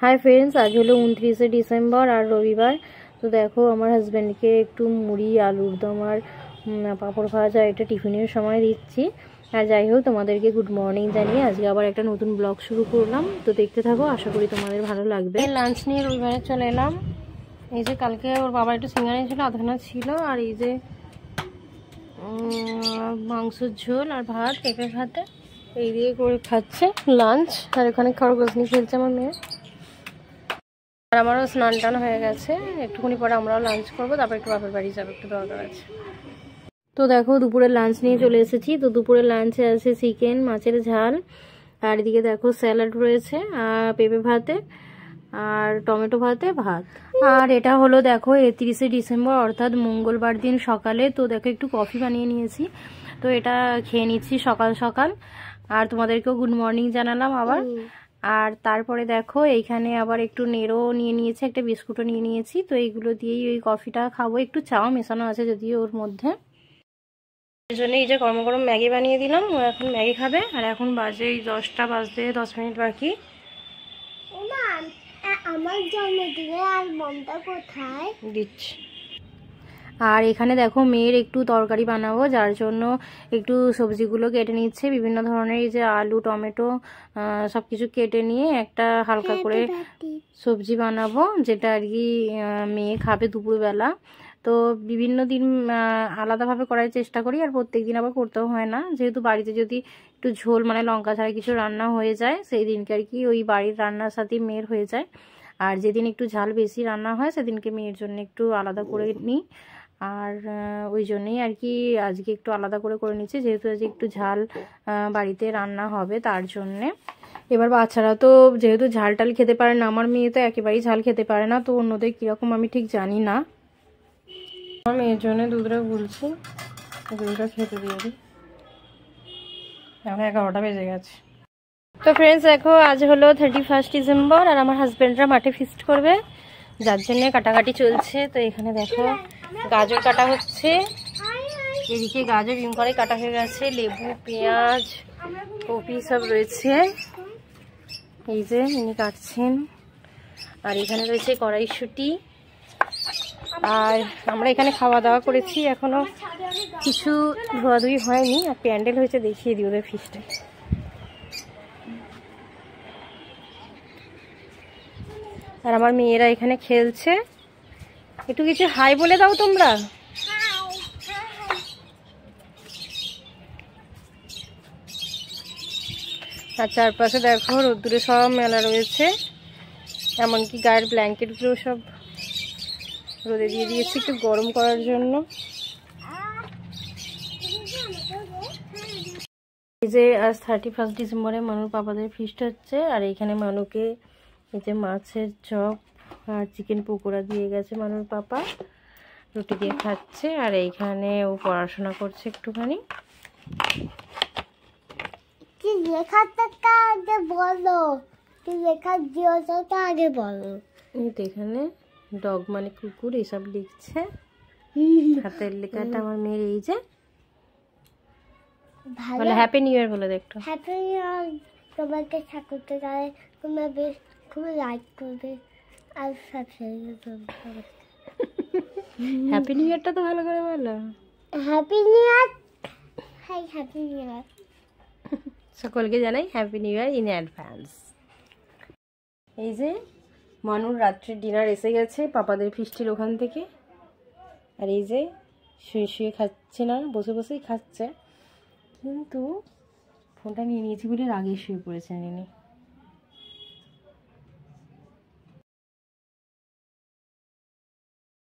Hi friends, आज hello 29 December और रविवार। तो देखो आमार हाजबैंड के एकटू मुड़ी आलुर दम और पापड़ भाजा एटा टिफिनेर समय दिচ্ছি। আর যাই হোক তোমাদেরকে গুড মর্নিং জানিয়ে আজকে আবার একটা নতুন ব্লগ শুরু করলাম। তো দেখতে থাকো, আশা করি তোমাদের ভালো লাগবে। লাঞ্চ নিয়ে রবিবারে চলে এলাম। এই যে কালকে ওর বাবা একটু সিঙ্গারা ছিল, আধখানা ছিল, আর এই যে মাংসের ঝোল আর ভাত, পেঁপে ভাতে এই দিয়ে করে খাচ্ছে লাঞ্চ। আর এখানে খরগোশ নিয়ে খেলছে আমার মেয়ে। আর আমারও স্নান টান হয়ে গেছে, একটুখানি পরে আমরাও লাঞ্চ করবো, তারপর একটু বাপের বাড়ি যাবো, একটু দরকার আছে। তো দেখো দুপুরের লাঞ্চ নিয়ে চলে এসেছি। তো দুপুরের লাঞ্চে আছে চিকেন, মাছের ঝাল, আর এদিকে দেখো স্যালাড রয়েছে, আর পেঁপে ভাতে আর টমেটো ভাতে ভাত। আর এটা হলো দেখো 31 ডিসেম্বর অর্থাৎ মঙ্গলবার দিন সকালে। তো দেখো একটু কফি বানিয়ে নিয়েছি, তো এটা খেয়ে নিচ্ছি সকাল সকাল। আর তোমাদেরকেও গুড মর্নিং জানালাম আবার। আর তারপরে দেখো এইখানে আবার একটু নেড়ো নিয়ে নিয়েছি, একটা বিস্কুটও নিয়ে নিয়েছি। তো এইগুলো দিয়েই ওই কফিটা খাবো। একটু চাও মেশানো আছে যদিও ওর মধ্যে। এর জন্য এই যে গরম গরম ম্যাগি বানিয়ে দিলাম, ও এখন ম্যাগি খাবে। আর এখন বাজে এই 10টা বাজতে 10 মিনিট বাকি। আমার জন্মদিনে আর মমটা কোথায় দিচ্ছি। আর এখানে দেখো মেয়ের একটু তরকারি বানাবো, যার জন্য একটু সবজিগুলো কেটে নিচ্ছে বিভিন্ন ধরনের। এই যে আলু, টমেটো সব কিছু কেটে নিয়ে একটা হালকা করে সবজি বানাবো, যেটা আর কি মেয়ে খাবে দুপুরবেলা। তো বিভিন্ন দিন আলাদাভাবে করার চেষ্টা করি, আর প্রত্যেক দিন আবার করতেও হয় না। যেহেতু বাড়িতে যদি একটু ঝোল মানে লঙ্কা ছাড়া কিছু রান্না হয়ে যায়, সেই দিনকে আর কি ওই বাড়ির রান্নার সাথে মেয়ের হয়ে যায়। আর যেদিন একটু ঝাল বেশি রান্না হয় সেদিনকে মেয়ের জন্য একটু আলাদা করে নিই। আর ওই জন্যই আর কি আজকে একটু আলাদা করে নিচ্ছি, যেহেতু আজকে একটু ঝাল বাড়িতে রান্না হবে তার জন্যে। এবার বাচ্চারা তো যেহেতু ঝাল টাল খেতে পারে না, আমার মেয়ে তো একেবারেই ঝাল খেতে পারে না। তো অন্যদের কীরকম আমি ঠিক জানি না। আমার মেয়ের জন্য দুধটা গুলছি, দুধটা খেতে দিয়ে দিই। এখন 11টা বেজে গেছে। তো ফ্রেন্ডস দেখো আজ হলো 31 ডিসেম্বর, আর আমার হাজব্যান্ডরা মাঠে ফিস্ট করবে, যার জন্য কাটাকাটি চলছে। তো এখানে দেখো গাজর কাটা হচ্ছে, এদিকে গাজর ডিম করে কাটা হয়ে গেছে, লেবু, পেঁয়াজ, কপি সব রয়েছে। এই যে ইনি কাটছেন। আর এখানে রয়েছে কড়াইশুঁটি। আর আমরা এখানে খাওয়া দাওয়া করেছি, এখনো কিছু ধোয়াধুয়ি হয়নি। আর প্যান্ডেল হয়েছে, দেখিয়ে দিই ওদের ফিস্টে। আর আমার মেয়েরা এখানে খেলছে। একটু কিছু হাই বলে দাও তোমরা। আর চারপাশে দেখো রোদ্দুরে সব মেলা রয়েছে, এমনকি গায়ের ব্ল্যাঙ্কেটগুলো সব রোদে দিয়ে দিয়েছি একটু গরম করার জন্য। এই যে আজ 31 ডিসেম্বরে মানুর পাপাদের ফিস্ট হচ্ছে। আর এইখানে মানুকে এই যে মাছের চপ আর চিকেন পকোড়া দিয়ে গেছে মানুর পাপা, রুটি দিয়ে খাচ্ছে। আর এইখানে ও পড়াশোনা করছে একটুখানি। আগে বলো, লেখার জিওটা আগে বলো। এই তো এখানে ডগ মানে কুকুর এইসব লিখছে, হাতের লেখাটা আমার মেয়ের। এই যে ভালো হ্যাপি নিউ ইয়ার বলে দেখো। Happy new year. তোমাকে ঠাকুরকে গায়ে তোমরা বেশ খুব লাইক করবে আর সাবস্ক্রাইব করবে। হ্যাপি নিউ ইয়ারটা তো ভালো করে বলো। Happy new year. High happy new year. সকলকে জানাই happy new year in advance. এই যে মানুর রাত্রের ডিনার এসে গেছে পাপাদের ফিস্টির ওখান থেকে। আর এই যে শুয়ে শুয়ে খাচ্ছে না, বসে বসেই খাচ্ছে, কিন্তু ফোনটা নিয়ে নিয়েছি বলে রাগে শুয়ে পড়েছে নিনি।